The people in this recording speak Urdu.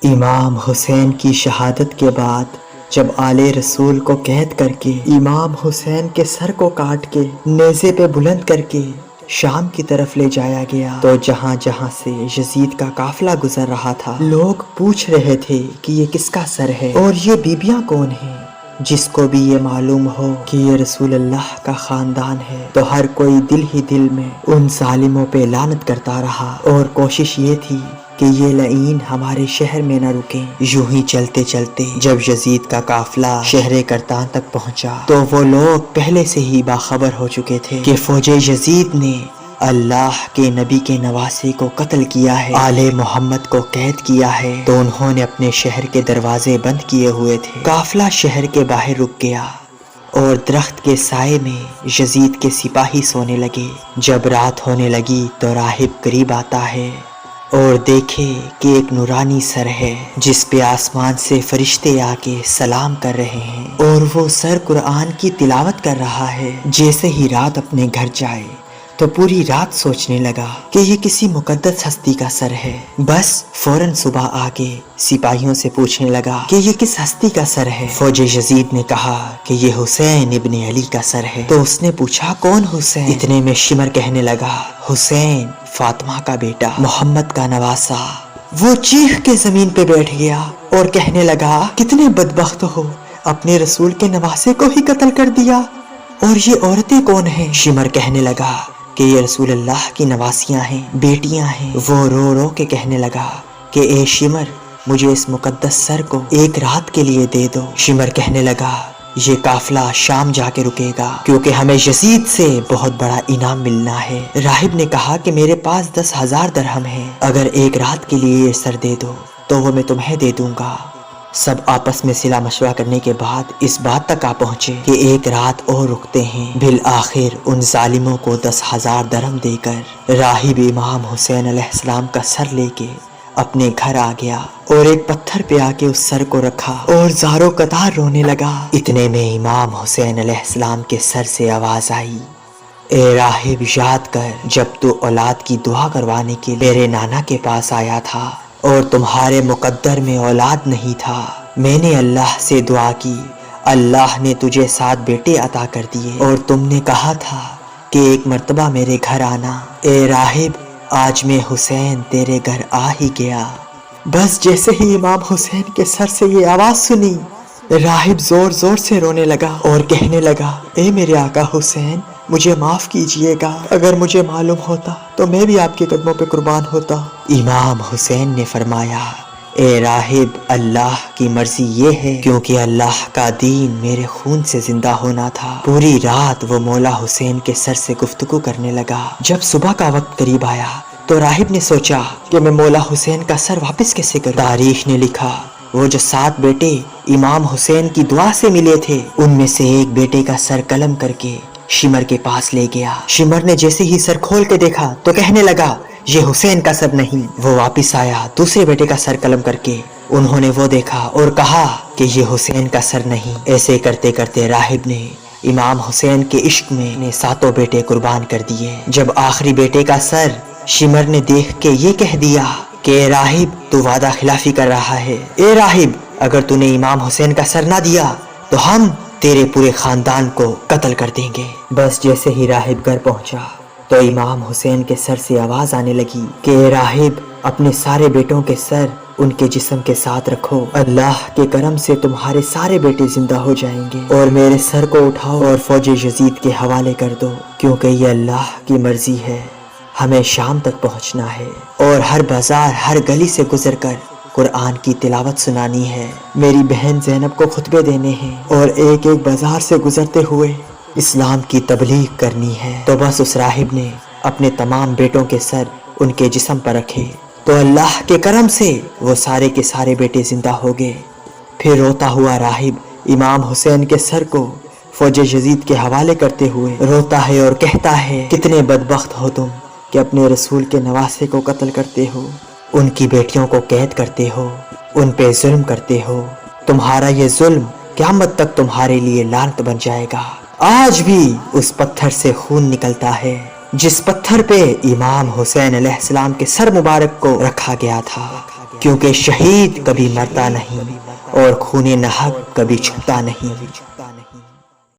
امام حسین کی شہادت کے بعد جب آل رسول کو قید کر کے امام حسین کے سر کو کاٹ کے نیزے پہ بلند کر کے شام کی طرف لے جایا گیا تو جہاں جہاں سے یزید کا قافلہ گزر رہا تھا لوگ پوچھ رہے تھے کہ یہ کس کا سر ہے اور یہ بیبیاں کون ہیں۔ جس کو بھی یہ معلوم ہو کہ یہ رسول اللہ کا خاندان ہے تو ہر کوئی دل ہی دل میں ان ظالموں پہ لعنت کرتا رہا اور کوشش یہ تھی کہ یہ لعین ہمارے شہر میں نہ رکیں۔ یوں ہی چلتے چلتے جب یزید کا قافلہ شہر کرتان تک پہنچا تو وہ لوگ پہلے سے ہی باخبر ہو چکے تھے کہ فوج یزید نے اللہ کے نبی کے نواسے کو قتل کیا ہے، آل محمد کو قید کیا ہے، تو انہوں نے اپنے شہر کے دروازے بند کیے ہوئے تھے۔ قافلہ شہر کے باہر رک گیا اور درخت کے سائے میں یزید کے سپاہی سونے لگے۔ جب رات ہونے لگی تو راہب قریب آتا ہے اور دیکھے کہ ایک نورانی سر ہے جس پہ آسمان سے فرشتے آ کے سلام کر رہے ہیں اور وہ سر قرآن کی تلاوت کر رہا ہے۔ جیسے ہی رات اپنے گھر جائے تو پوری رات سوچنے لگا کہ یہ کسی مقدس ہستی کا سر ہے۔ بس فوراً صبح آگے سپاہیوں سے پوچھنے لگا کہ یہ کس ہستی کا سر ہے۔ فوج یزید نے کہا کہ یہ حسین ابن علی کا سر ہے۔ تو اس نے پوچھا کون حسین؟ اتنے میں شمر کہنے لگا حسین فاطمہ کا بیٹا، محمد کا نواسا۔ وہ چیخ کے زمین پہ بیٹھ گیا اور کہنے لگا کتنے بدبخت ہو، اپنے رسول کے نواسے کو ہی قتل کر دیا، اور یہ عورتیں کون ہیں؟ شمر کہنے لگا کہ یہ رسول اللہ کی نواسیاں ہیں، بیٹیاں ہیں۔ وہ رو رو کے کہنے لگا کہ اے شمر مجھے اس مقدس سر کو ایک رات کے لیے دے دو۔ شمر کہنے لگا یہ قافلہ شام جا کے رکے گا کیونکہ ہمیں یزید سے بہت بڑا انعام ملنا ہے۔ راہب نے کہا کہ میرے پاس 10,000 درہم ہے، اگر ایک رات کے لیے یہ سر دے دو تو وہ میں تمہیں دے دوں گا۔ سب آپس میں صلاح مشورہ کرنے کے بعد اس بات تک آ پہنچے کہ ایک رات اور رکتے ہیں۔ بالآخر ان ظالموں کو 10,000 درہم دے کر راہب امام حسین علیہ السلام کا سر لے کے اپنے گھر آ گیا اور ایک پتھر پہ آ کے اس سر کو رکھا اور زاروں قطار رونے لگا۔ اتنے میں امام حسین علیہ السلام کے سر سے آواز آئی اے راہب یاد کر جب تو اولاد کی دعا کروانے کے لیے میرے نانا کے پاس آیا تھا اور تمہارے مقدر میں اولاد نہیں تھا، میں نے اللہ سے دعا کی، اللہ نے تجھے 7 بیٹے عطا کر دیے اور تم نے کہا تھا کہ ایک مرتبہ میرے گھر آنا۔ اے راہب آج میں حسین تیرے گھر آ ہی گیا۔ بس جیسے ہی امام حسین کے سر سے یہ آواز سنی راہب زور زور سے رونے لگا اور کہنے لگا اے میرے آقا حسین مجھے معاف کیجئے گا، اگر مجھے معلوم ہوتا تو میں بھی آپ کے قدموں پہ قربان ہوتا۔ امام حسین نے فرمایا اے راہب اللہ کی مرضی یہ ہے کیونکہ اللہ کا دین میرے خون سے زندہ ہونا تھا۔ پوری رات وہ مولا حسین کے سر سے گفتگو کرنے لگا۔ جب صبح کا وقت قریب آیا تو راہب نے سوچا کہ میں مولا حسین کا سر واپس کیسے کروں۔ تاریخ نے لکھا وہ جو 7 بیٹے امام حسین کی دعا سے ملے تھے ان میں سے ایک بیٹے کا سر قلم کر کے شمر کے پاس لے گیا۔ شمر نے جیسے ہی سر کھول کے دیکھا تو کہنے لگا یہ حسین کا سر نہیں۔ وہ واپس آیا دوسرے بیٹے کا سر قلم کر کے، انہوں نے وہ دیکھا اور کہا کہ یہ حسین کا سر نہیں۔ ایسے کرتے کرتے راہب نے امام حسین کے عشق میں اپنے 7 بیٹے قربان کر دیے۔ جب آخری بیٹے کا سر شمر نے دیکھ کے یہ کہہ دیا کہ اے راہب تو وعدہ خلافی کر رہا ہے، اے راہب اگر تو نے امام حسین کا سر نہ دیا تو ہم تیرے پورے خاندان کو قتل کر دیں گے۔ بس جیسے ہی راہب گھر پہنچا تو امام حسین کے سر سے آواز آنے لگی کہ اے راہب اپنے سارے بیٹوں کے سر ان کے جسم کے ساتھ رکھو، اللہ کے کرم سے تمہارے سارے بیٹے زندہ ہو جائیں گے، اور میرے سر کو اٹھاؤ اور فوج یزید کے حوالے کر دو کیونکہ یہ اللہ کی مرضی ہے، ہمیں شام تک پہنچنا ہے اور ہر بازار ہر گلی سے گزر کر قرآن کی تلاوت سنانی ہے، میری بہن زینب کو خطبے دینے ہیں اور ایک ایک بازار سے گزرتے ہوئے اسلام کی تبلیغ کرنی ہے۔ تو بس اس راہب نے اپنے تمام بیٹوں کے سر ان کے جسم پر رکھے تو اللہ کے کرم سے وہ سارے کے سارے بیٹے زندہ ہو گئے۔ پھر روتا ہوا راہب امام حسین کے سر کو فوج یزید کے حوالے کرتے ہوئے روتا ہے اور کہتا ہے کتنے بدبخت ہو تم کہ اپنے رسول کے نواسے کو قتل کرتے ہو، ان کی بیٹیوں کو قید کرتے ہو، ان پہ ظلم کرتے ہو، تمہارا یہ ظلم قیامت تک تمہارے لیے لعنت بن جائے گا۔ آج بھی اس پتھر سے خون نکلتا ہے جس پتھر پہ امام حسین علیہ السلام کے سر مبارک کو رکھا گیا تھا۔ کیونکہ شہید کبھی مرتا نہیں اور خون نحق کبھی چھپتا نہیں۔